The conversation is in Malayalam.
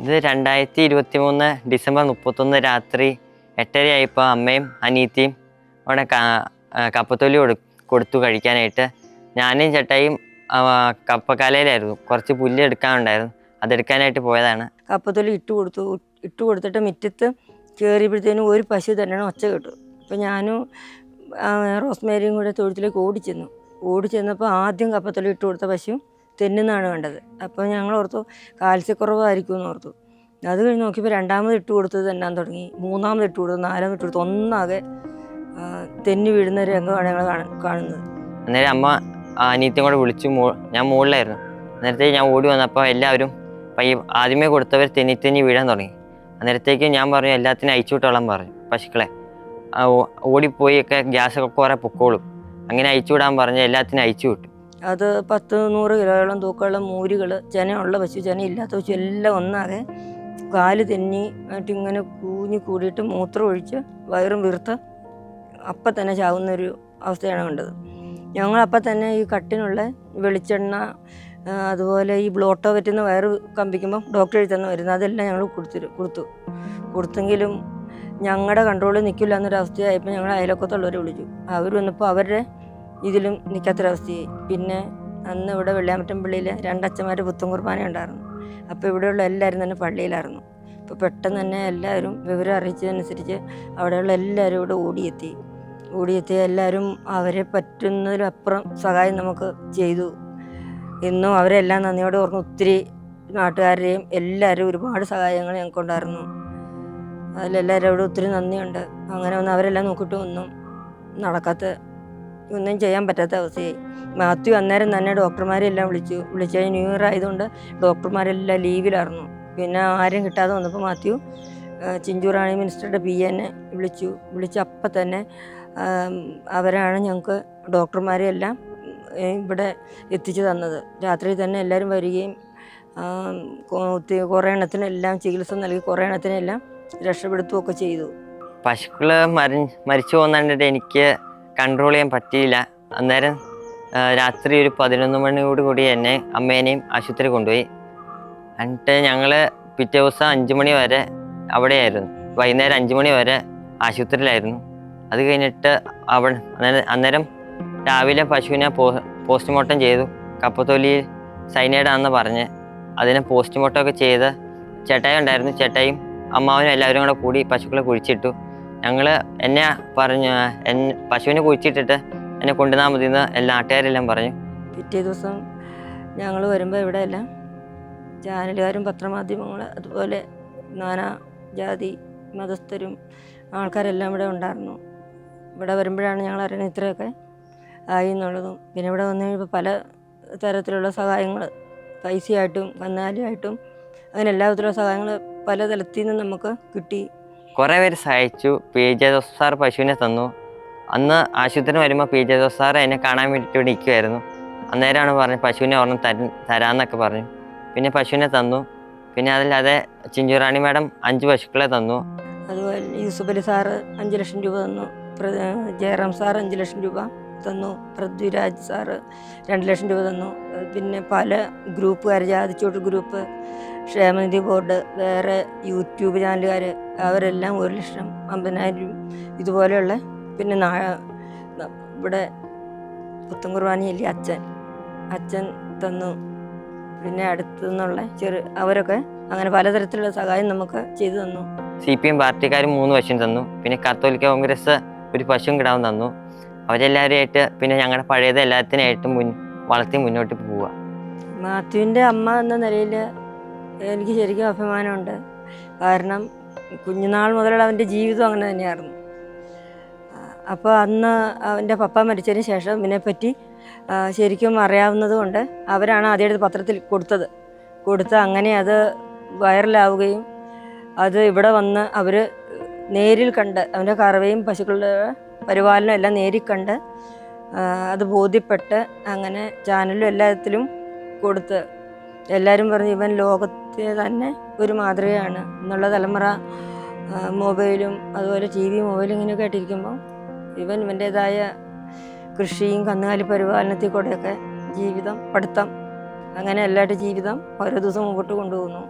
ഇത് 2023 ഡിസംബർ 31 രാത്രി 8:30 അമ്മയും അനിയത്തിയും അവിടെ കപ്പത്തൊലി കൊടുത്തു കഴിക്കാനായിട്ട്. ഞാനും ചേട്ടായും കപ്പക്കാലയിലായിരുന്നു. കുറച്ച് പുല്ല് എടുക്കാനുണ്ടായിരുന്നു, അതെടുക്കാനായിട്ട് പോയതാണ്. കപ്പത്തൊലി ഇട്ട് കൊടുത്തിട്ട് മുറ്റത്ത് കയറിയപ്പോഴത്തേനും ഒരു പശു തന്നെയാണ് ഒച്ച കേട്ടു. അപ്പോൾ ഞാനും റോസ്മേരിയും കൂടെ തൊഴുത്തിലേക്ക് ഓടിച്ചെന്നപ്പോൾ ആദ്യം കപ്പത്തൊലി ഇട്ട് കൊടുത്ത പശു തെന്നുന്നതാണ് കണ്ടത്. അപ്പോൾ ഞങ്ങൾ ഓർത്തു കാൽസ്യക്കുറവായിരിക്കും എന്ന് ഓർത്തു. അത് കഴിഞ്ഞ് നോക്കിയപ്പോൾ രണ്ടാമത് ഇട്ട് കൊടുത്തത് തെന്നാൻ തുടങ്ങി, മൂന്നാമത് ഇട്ട് കൊടുത്തു, നാലാമത് ഇട്ട് കൊടുത്തു. ഒന്നാകെ തെന്നി വീഴുന്ന രംഗമാണ് ഞങ്ങൾ കാണുന്നത്. അന്നേരം അമ്മ അനിയത്തിയും കൂടെ വിളിച്ചു. ഞാൻ മുകളിലായിരുന്നു. അന്നേരത്തേക്ക് ഞാൻ ഓടി വന്നപ്പോൾ എല്ലാവരും ആദ്യമേ കൊടുത്തവർ തെന്നി വീഴാൻ തുടങ്ങി. അന്നേരത്തേക്ക് ഞാൻ പറഞ്ഞു എല്ലാത്തിനും അയച്ചു വിട്ടോളാൻ പറഞ്ഞു. പശുക്കളെ ഓടിപ്പോയി ഗ്യാസൊക്കെ കുറേ പൊക്കോളും, അങ്ങനെ അയച്ചു വിടാൻ പറഞ്ഞ് എല്ലാത്തിനും അയച്ചു വിട്ടു. അത് 100-100 കിലോയോളം തൂക്കമുള്ള മൂരികൾ, ചെനയുള്ള പശു, ചെന ഇല്ലാത്ത പശു എല്ലാം ഒന്നാകെ കാല് തെന്നി ആയിട്ട് ഇങ്ങനെ കൂടിയിട്ട് മൂത്രം ഒഴിച്ച് വയറും വീർത്ത് അപ്പം തന്നെ ചാവുന്നൊരു അവസ്ഥയാണ് കണ്ടത്. ഞങ്ങളപ്പം തന്നെ ഈ കട്ടിനുള്ള വെളിച്ചെണ്ണ, അതുപോലെ ഈ ബ്ലോട്ടോ പറ്റുന്ന വയറ് കമ്പിക്കുമ്പം ഡോക്ടർ എഴുതുന്ന മരുന്ന് അതെല്ലാം ഞങ്ങൾ കൊടുത്തെങ്കിലും ഞങ്ങളുടെ കൺട്രോളിൽ നിൽക്കില്ല എന്നൊരവസ്ഥയായപ്പോൾ ഞങ്ങൾ അയലൊക്കത്തുള്ളവരെ വിളിച്ചു. അവർ വന്നപ്പോൾ അവരുടെ ഇതിലും നിൽക്കാത്തൊരവസ്ഥയായി. പിന്നെ അന്ന് ഇവിടെ വെള്ളിയാമറ്റം പള്ളിയിൽ 2 അച്ഛന്മാർ പുത്തൻ കുർബാന ഉണ്ടായിരുന്നു. അപ്പോൾ ഇവിടെയുള്ള എല്ലാവരും തന്നെ പള്ളിയിലായിരുന്നു. അപ്പോൾ പെട്ടെന്ന് തന്നെ എല്ലാവരും വിവരം അറിയിച്ചതനുസരിച്ച് അവിടെയുള്ള എല്ലാവരും ഇവിടെ ഓടിയെത്തി. എല്ലാവരും അവരെ പറ്റുന്നതിലപ്പുറം സഹായം നമുക്ക് ചെയ്തു. ഇന്നും അവരെല്ലാം നന്ദിയോടെ ഓർന്ന് ഒത്തിരി നാട്ടുകാരെയും എല്ലാവരും ഒരുപാട് സഹായങ്ങൾ ഞങ്ങൾക്കുണ്ടായിരുന്നു. അതിലെല്ലാവരോടും ഒത്തിരി നന്ദിയുണ്ട്. അങ്ങനെ വന്ന് അവരെല്ലാം നോക്കിയിട്ട് ഒന്നും ചെയ്യാൻ പറ്റാത്ത അവസ്ഥയായി. മാത്യു അന്നേരം തന്നെ ഡോക്ടർമാരെല്ലാം വിളിച്ചു. ന്യൂ ഇയർ ആയതുകൊണ്ട് ഡോക്ടർമാരെല്ലാം ലീവിലായിരുന്നു. പിന്നെ ആരും കിട്ടാതെ വന്നപ്പോൾ മാത്യു ചിഞ്ചൂറാണി മിനിസ്റ്ററുടെ PA വിളിച്ച് അപ്പം തന്നെ അവരാണ് ഞങ്ങൾക്ക് ഡോക്ടർമാരെല്ലാം ഇവിടെ എത്തിച്ചു തന്നത്. രാത്രി തന്നെ എല്ലാവരും വരികയും കുറേ എണ്ണത്തിനെല്ലാം ചികിത്സ നൽകി, കുറേ എണ്ണത്തിനെല്ലാം രക്ഷപ്പെടുത്തുകയൊക്കെ ചെയ്തു. പശുക്കൾ മരിച്ചു പോകുന്നതിൻ്റെ എനിക്ക് കൺട്രോൾ ചെയ്യാൻ പറ്റിയില്ല. അന്നേരം രാത്രി ഒരു 11 മണിയോടുകൂടി എന്നെ അമ്മേനെയും ആശുപത്രി കൊണ്ടുപോയി. എന്നിട്ട് ഞങ്ങൾ പിറ്റേ ദിവസം 5 മണി വരെ അവിടെയായിരുന്നു. വൈകുന്നേരം 5 മണി വരെ ആശുപത്രിയിലായിരുന്നു. അത് കഴിഞ്ഞിട്ട് അന്നേരം രാവിലെ പശുവിനെ പോസ്റ്റ്മോർട്ടം ചെയ്തു. കപ്പത്തൊലിയിൽ സൈനൈഡാണെന്ന് പറഞ്ഞ് അതിനെ പോസ്റ്റ്മോർട്ടം ഒക്കെ ചെയ്ത് ചേട്ടായി ഉണ്ടായിരുന്നു. ചേട്ടായും അമ്മാവനും എല്ലാവരും കൂടെ കൂടി പശുക്കളെ കുഴിച്ചിട്ടു. എന്നെ പറഞ്ഞു പശുവിനെ കുഴിച്ചിട്ടിട്ട് എന്നെ കൊണ്ടുവന്നാൽ മതി എന്ന് എല്ലാ നാട്ടുകാരെല്ലാം പറഞ്ഞു. പിറ്റേ ദിവസം ഞങ്ങൾ വരുമ്പോൾ ഇവിടെ എല്ലാം ചാനലുകാരും പത്രമാധ്യമങ്ങൾ അതുപോലെ നാനാ ജാതി മതസ്ഥരും ആൾക്കാരെല്ലാം ഇവിടെ ഉണ്ടായിരുന്നു. ഇവിടെ വരുമ്പോഴാണ് ഞങ്ങൾ അറിയുന്നത് ഇത്രയൊക്കെ ആയി എന്നുള്ളതും. പിന്നെ ഇവിടെ വന്നു കഴിയുമ്പോൾ പല തരത്തിലുള്ള സഹായങ്ങൾ, പൈസയായിട്ടും കന്നാലിയായിട്ടും അങ്ങനെ എല്ലാ വിധത്തിലുള്ള സഹായങ്ങൾ പല തലത്തിൽ നിന്ന് നമുക്ക് കിട്ടി. കുറേ പേര് സഹായിച്ചു. PJ ജോസഫ് സാർ പശുവിനെ തന്നു. അന്ന് ആശുപത്രി വരുമ്പോൾ PJ ജോസഫ് സാർ എന്നെ കാണാൻ വേണ്ടിയിട്ട് ഇവിടെ നിൽക്കുമായിരുന്നു. അന്നേരമാണ് പറഞ്ഞത് പശുവിനെ ഒരെണ്ണം തരാമെന്നൊക്കെ പറഞ്ഞു. പിന്നെ പശുവിനെ തന്നു. പിന്നെ അതല്ലാതെ ചിഞ്ചുറാണി മാഡം 5 പശുക്കളെ തന്നു. അതുപോലെ യൂസുഫ് അലി സാറ് 5 ലക്ഷം രൂപ തന്നു. ജയറാം സാർ 5 ലക്ഷം രൂപ തന്നു. പൃഥ്വിരാജ് സാറ് 2 ലക്ഷം രൂപ തന്നു. പിന്നെ പല ഗ്രൂപ്പുകാർ, ജാതിച്ചോട്ട് ഗ്രൂപ്പ്, ക്ഷേമനിധി ബോർഡ്, വേറെ യൂട്യൂബ് ചാനലുകാർ, അവരെല്ലാം 1,50,000 ഇതുപോലെയുള്ള. പിന്നെ ഇവിടെ പുത്തൻ കുർബാനയില്ലേ അച്ഛൻ തന്നു. പിന്നെ അടുത്തു നിന്നുള്ള അവരൊക്കെ അങ്ങനെ പലതരത്തിലുള്ള സഹായം നമുക്ക് ചെയ്തു തന്നു. CPM പാർട്ടിക്കാരും 3 പശുവും തന്നു. പിന്നെ കത്തോലിക്ക കോൺഗ്രസ് ഒരു പശുവും കിടാവും തന്നു. അവരെല്ലാവരുമായിട്ട് പിന്നെ ഞങ്ങളുടെ പഴയത് എല്ലാത്തിനായിട്ടും വളർത്തി മുന്നോട്ട് പോവുക. മാത്യുവിൻ്റെ അമ്മ എന്ന നിലയിൽ എനിക്ക് ശരിക്കും അഭിമാനമുണ്ട്. കാരണം കുഞ്ഞുനാൾ മുതലുള്ള അവൻ്റെ ജീവിതം അങ്ങനെ തന്നെയായിരുന്നു. അപ്പോൾ അന്ന് അവൻ്റെ പപ്പ മരിച്ചതിന് ശേഷം ഇതിനെപ്പറ്റി ശരിക്കും അറിയാവുന്നത് കൊണ്ട് അവരാണ് ആദ്യമായിട്ട് പത്രത്തിൽ കൊടുത്ത് അങ്ങനെ അത് വൈറലാവുകയും അത് ഇവിടെ വന്ന് അവർ നേരിൽ കണ്ട് അവൻ്റെ കറവയും പശുക്കളുടെ പരിപാലനം എല്ലാം നേരിൽ കണ്ട് അത് ബോധ്യപ്പെട്ട് അങ്ങനെ ചാനലും എല്ലാത്തിലും കൊടുത്ത് എല്ലാവരും പറഞ്ഞു ഇവൻ ലോകത്തെ തന്നെ ഒരു മാതൃകയാണ് എന്നുള്ള തലമുറ മൊബൈലും അതുപോലെ TV മൊബൈലും ഇങ്ങനെയൊക്കെ ആയിട്ടിരിക്കുമ്പോൾ ഇവൻ്റേതായ കൃഷിയും കന്നുകാലി പരിപാലനത്തിൽ കൂടെയൊക്കെ ജീവിതം, പഠിത്തം, അങ്ങനെ എല്ലാവരുടെ ജീവിതം ഓരോ ദിവസം മുമ്പോട്ട് കൊണ്ടുപോകുന്നു.